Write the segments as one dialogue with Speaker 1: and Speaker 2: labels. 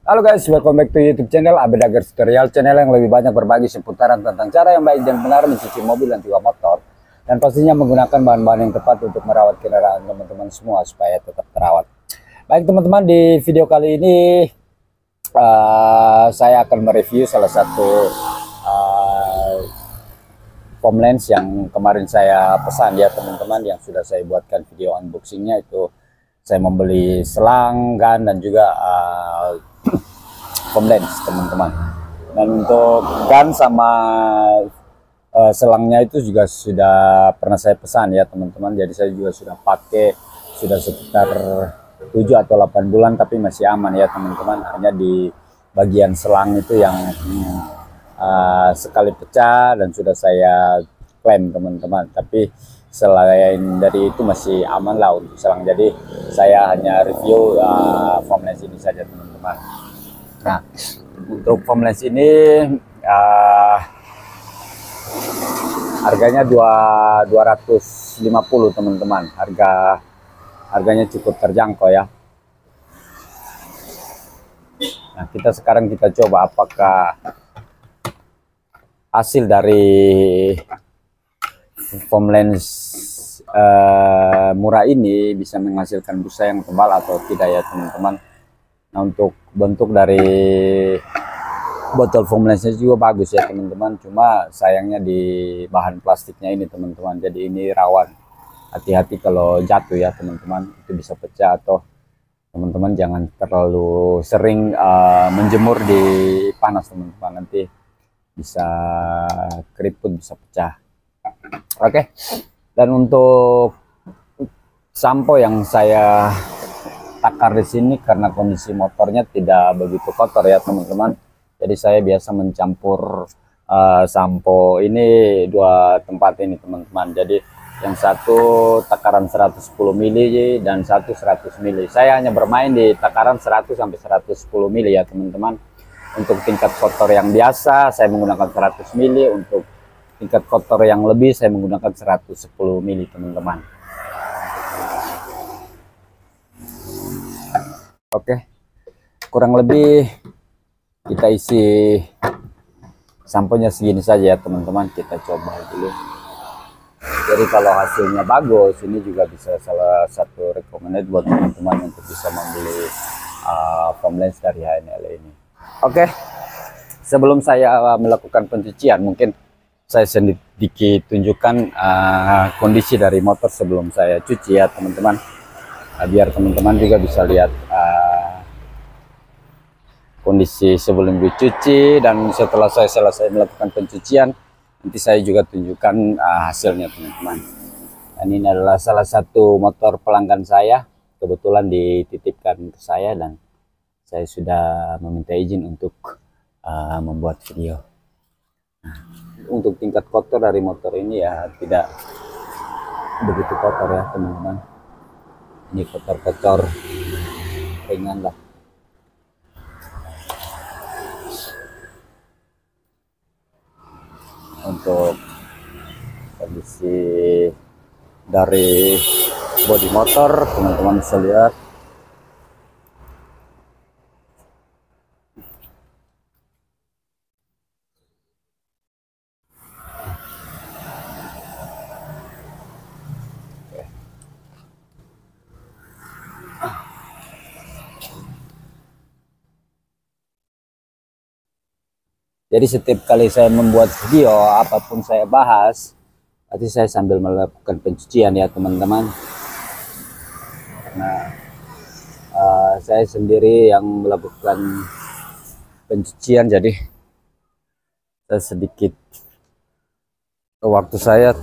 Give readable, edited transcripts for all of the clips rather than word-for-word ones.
Speaker 1: Halo guys, welcome back to YouTube channel Abedager Tutorial, channel yang lebih banyak berbagi seputaran tentang cara yang baik dan benar mencuci mobil dan juga motor, dan pastinya menggunakan bahan-bahan yang tepat untuk merawat kendaraan teman-teman semua supaya tetap terawat. Baik teman-teman, di video kali ini saya akan mereview salah satu foam lens yang kemarin saya pesan ya teman-teman, yang sudah saya buatkan video unboxingnya. Itu saya membeli selang, gun, dan juga foam lens teman-teman. Dan untuk gun sama selangnya itu juga sudah pernah saya pesan ya teman-teman. Jadi saya juga sudah pakai sudah sekitar 7 atau 8 bulan, tapi masih aman ya teman-teman. Hanya di bagian selang itu yang sekali pecah dan sudah saya klaim teman-teman, tapi selain dari itu masih aman lah untuk selang. Jadi saya hanya review foam lens ini saja teman-teman. Nah, untuk foam lens ini harganya 250 teman-teman. Harganya cukup terjangkau ya. Nah, sekarang kita coba apakah hasil dari foam lens murah ini bisa menghasilkan busa yang tebal atau tidak ya teman-teman. Nah, untuk bentuk dari botol foam lensnya juga bagus ya teman-teman, cuma sayangnya di bahan plastiknya ini teman-teman. Jadi ini rawan, hati-hati kalau jatuh ya teman-teman, itu bisa pecah. Atau teman-teman jangan terlalu sering menjemur di panas teman-teman, nanti bisa keriput, bisa pecah. Oke. Dan untuk sampo yang saya takar di sini, karena kondisi motornya tidak begitu kotor ya teman-teman, jadi saya biasa mencampur sampo ini dua tempat ini teman-teman. Jadi yang satu takaran 110 mili dan satu 100 mili. Saya hanya bermain di takaran 100 sampai 110 mili ya teman-teman. Untuk tingkat kotor yang biasa saya menggunakan 100 mili, untuk tingkat kotor yang lebih saya menggunakan 110 mili teman-teman. Oke, kurang lebih kita isi samponya segini saja ya teman-teman. Kita coba dulu. Jadi kalau hasilnya bagus, ini juga bisa salah satu recommended buat teman-teman untuk bisa membeli foam lens dari HNL ini. Oke, sebelum saya melakukan pencucian, mungkin saya sedikit tunjukkan kondisi dari motor sebelum saya cuci ya teman-teman, biar teman-teman juga bisa lihat kondisi sebelum dicuci dan setelah saya selesai melakukan pencucian. Nanti saya juga tunjukkan hasilnya teman-teman. Dan ini adalah salah satu motor pelanggan saya, kebetulan dititipkan ke saya, dan saya sudah meminta izin untuk membuat video. Nah, untuk tingkat kotor dari motor ini ya tidak begitu kotor ya teman-teman. Ini kotor-kotor ringan lah. Untuk kondisi dari bodi motor teman-teman bisa lihat. Jadi setiap kali saya membuat video, apapun saya bahas, nanti saya sambil melakukan pencucian ya teman-teman. Karena saya sendiri yang melakukan pencucian, jadi saya sedikit waktu saya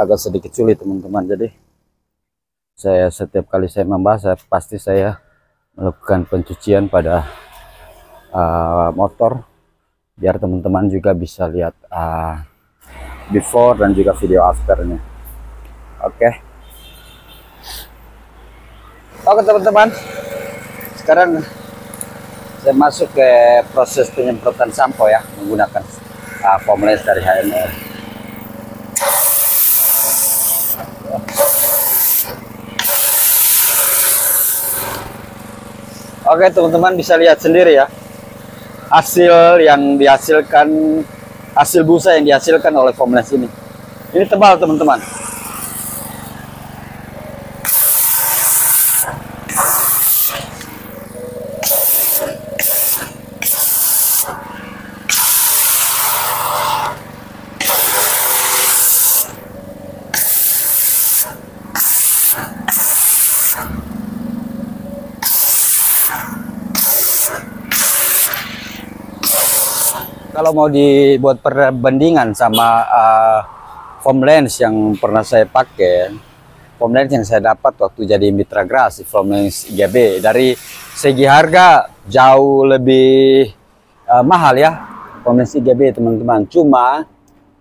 Speaker 1: agak sedikit sulit teman-teman. Jadi saya setiap kali saya membahas, pasti saya melakukan pencucian pada motor, biar teman-teman juga bisa lihat before dan juga video afternya. Oke teman-teman, sekarang saya masuk ke proses penyemprotan sampo ya, menggunakan foam lens dari HNL. Oke teman-teman, bisa lihat sendiri ya hasil yang dihasilkan, hasil busa yang dihasilkan oleh foamless ini. Ini tebal teman-teman. Kalau mau dibuat perbandingan sama foam lens yang pernah saya pakai, foam lens yang saya dapat waktu jadi mitra Grasi, foam lens IGB, dari segi harga jauh lebih mahal ya foam lens IGB teman-teman. Cuma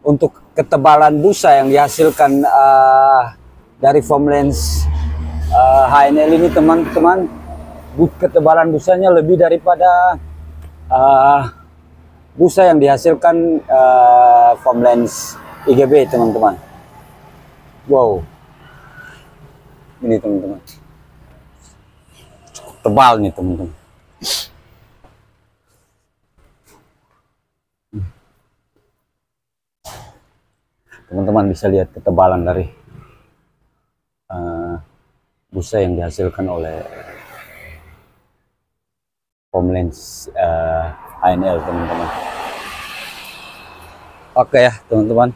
Speaker 1: untuk ketebalan busa yang dihasilkan dari foam lens HNL ini teman-teman, ketebalan busanya lebih daripada busa yang dihasilkan foam lens IGB teman-teman. Wow, ini teman-teman, cukup tebal nih teman-teman. Teman-teman bisa lihat ketebalan dari busa yang dihasilkan oleh foam lens HNL teman-teman. Oke ya teman-teman.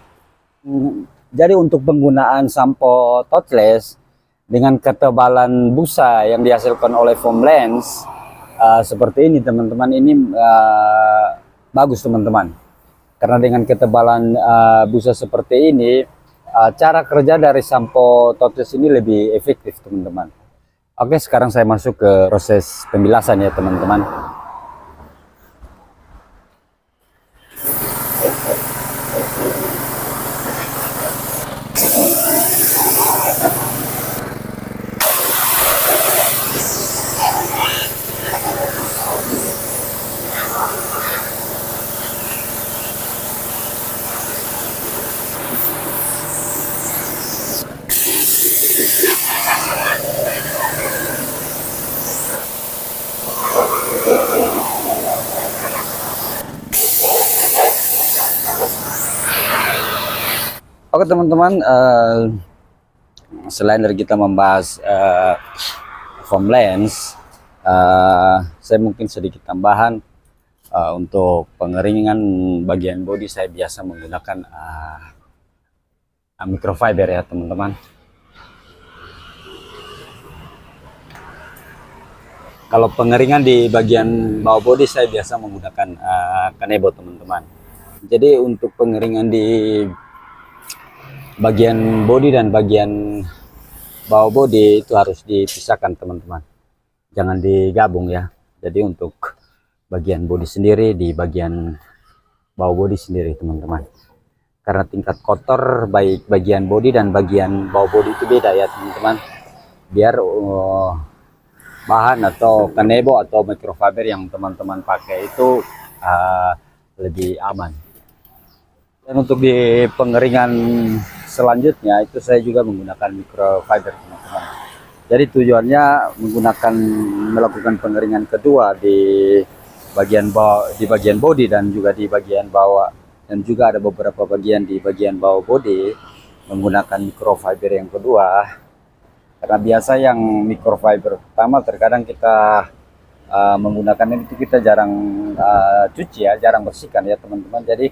Speaker 1: Jadi untuk penggunaan sampo touchless dengan ketebalan busa yang dihasilkan oleh foam lens seperti ini teman-teman, ini bagus teman-teman. Karena dengan ketebalan busa seperti ini, cara kerja dari sampo touchless ini lebih efektif teman-teman. Oke, sekarang saya masuk ke proses pembilasan ya teman-teman. Oke teman-teman, selain dari kita membahas foam lens, saya mungkin sedikit tambahan untuk pengeringan bagian bodi. Saya biasa menggunakan microfiber ya teman-teman. Kalau pengeringan di bagian bawah bodi saya biasa menggunakan kanebo teman-teman. Jadi untuk pengeringan di bagian bodi dan bagian bawah bodi itu harus dipisahkan teman-teman, jangan digabung ya. Jadi untuk bagian bodi sendiri, di bagian bawah bodi sendiri teman-teman, karena tingkat kotor baik bagian bodi dan bagian bawah bodi itu beda ya teman-teman. Biar bahan atau kanebo atau microfiber yang teman-teman pakai itu lebih aman. Dan untuk di pengeringan selanjutnya itu saya juga menggunakan microfiber teman-teman. Jadi tujuannya melakukan pengeringan kedua di bagian bawah, di bagian bodi dan juga di bagian bawah, dan juga ada beberapa bagian di bagian bawah bodi menggunakan microfiber yang kedua. Karena biasa yang microfiber pertama terkadang kita menggunakan itu kita jarang cuci ya, jarang bersihkan ya teman-teman. Jadi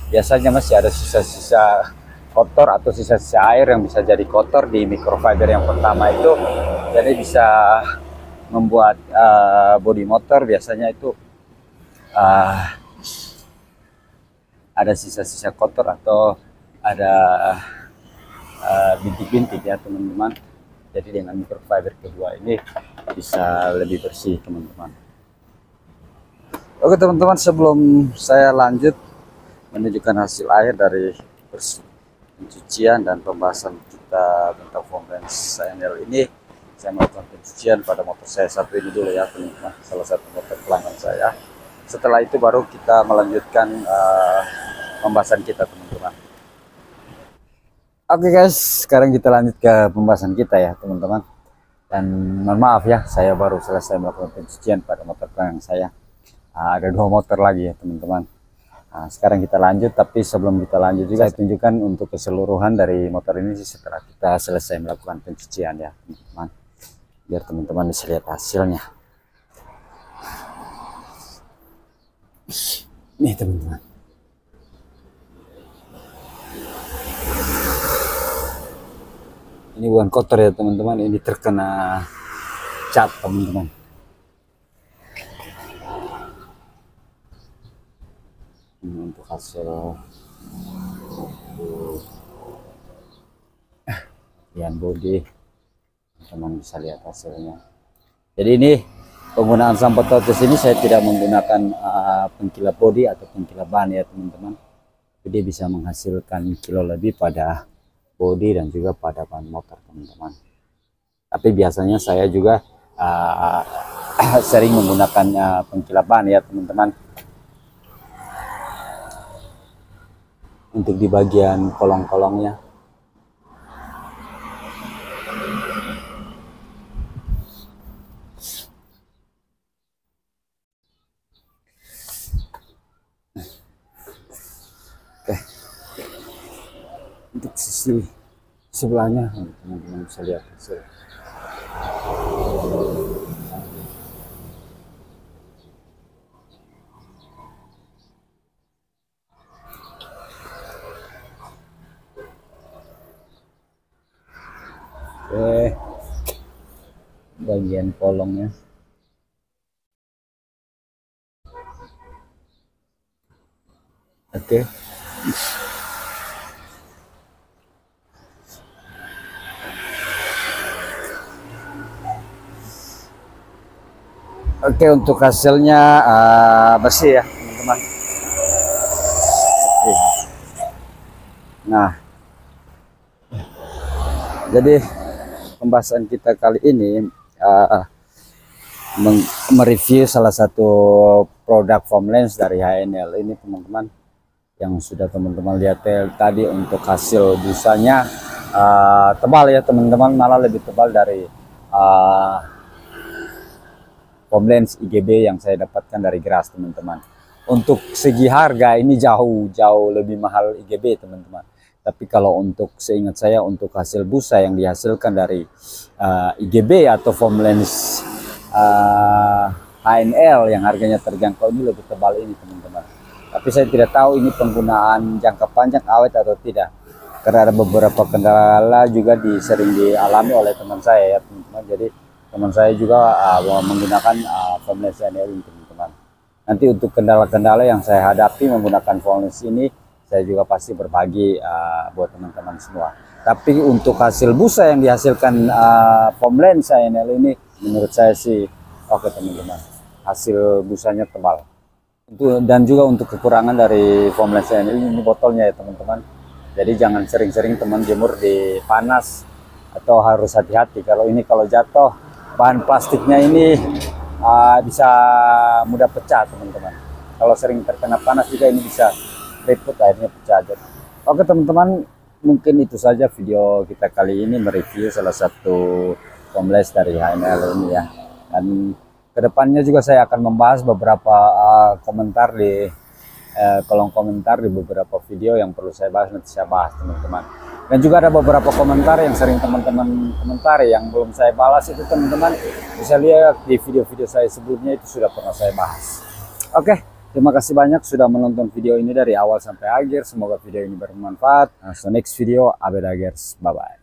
Speaker 1: biasanya masih ada sisa-sisa kotor atau sisa-sisa air yang bisa jadi kotor di microfiber yang pertama itu, jadi bisa membuat bodi motor biasanya itu ada sisa-sisa kotor atau ada bintik-bintik ya teman-teman. Jadi dengan microfiber kedua ini bisa lebih bersih teman-teman. Oke teman-teman, sebelum saya lanjut menunjukkan hasil akhir dari pencucian dan pembahasan kita tentang foam lens HNL ini, saya melakukan pencucian pada motor saya satu ini dulu ya teman-teman, salah satu motor pelanggan saya. Setelah itu baru kita melanjutkan pembahasan kita teman-teman. Oke guys, sekarang kita lanjut ke pembahasan kita ya teman-teman. Dan mohon maaf ya, saya baru selesai melakukan pencucian pada motor belakang saya. Ada 2 motor lagi ya teman-teman. Sekarang kita lanjut, tapi sebelum kita lanjut juga saya tunjukkan untuk keseluruhan dari motor ini setelah kita selesai melakukan pencucian ya teman-teman, biar teman-teman bisa lihat hasilnya. Nih teman-teman, ini bukan kotor ya teman-teman, ini terkena cat teman-teman. Ini untuk hasil bagian bodi, teman bisa lihat hasilnya. Jadi ini penggunaan sampo Totes ini saya tidak menggunakan pengkilap bodi atau pengkilap ban ya teman-teman. Jadi bisa menghasilkan kilo lebih pada bodi dan juga pada ban motor teman-teman. Tapi biasanya saya juga sering menggunakan pengkilap ban ya teman-teman, untuk di bagian kolong-kolongnya. Oke, untuk sisi sebelahnya teman-teman bisa lihat hasil. Oke, bagian kolongnya. Oke. Oke, untuk hasilnya bersih ya teman-teman. Nah, jadi pembahasan kita kali ini mereview salah satu produk foam lens dari HNL ini teman-teman, yang sudah teman-teman lihat tadi. Untuk hasil busanya tebal ya teman-teman, malah lebih tebal dari foam lens IGB yang saya dapatkan dari Gras teman-teman. Untuk segi harga ini jauh lebih mahal IGB teman-teman. Tapi kalau untuk seingat saya, untuk hasil busa yang dihasilkan dari IGB atau foam lens HNL yang harganya terjangkau ini lebih tebal ini teman-teman. Tapi saya tidak tahu ini penggunaan jangka panjang awet atau tidak, karena ada beberapa kendala juga sering dialami oleh teman saya ya teman-teman. Jadi teman saya juga menggunakan foam lens HNL ini teman-teman. Nanti untuk kendala-kendala yang saya hadapi menggunakan foam lens ini, saya juga pasti berbagi buat teman-teman semua. Tapi untuk hasil busa yang dihasilkan foam lens HNL ini, menurut saya sih oke teman-teman, hasil busanya tebal. Dan juga untuk kekurangan dari foam lens ini botolnya ya teman-teman. Jadi jangan sering-sering teman jemur di panas, atau harus hati-hati. Kalau jatuh, bahan plastiknya ini bisa mudah pecah teman-teman. Kalau sering terkena panas juga ini bisa riput, akhirnya pecah. Oke teman-teman, mungkin itu saja video kita kali ini mereview salah satu foam lens dari HNL ini ya. Dan kedepannya juga saya akan membahas beberapa komentar di kolom komentar di beberapa video yang perlu saya bahas, nanti saya bahas teman-teman. Dan juga ada beberapa komentar yang sering teman-teman komentari yang belum saya balas, itu teman-teman bisa lihat di video-video saya sebelumnya, itu sudah pernah saya bahas. Oke, terima kasih banyak sudah menonton video ini dari awal sampai akhir. Semoga video ini bermanfaat. So next video, Abed Agers, bye bye.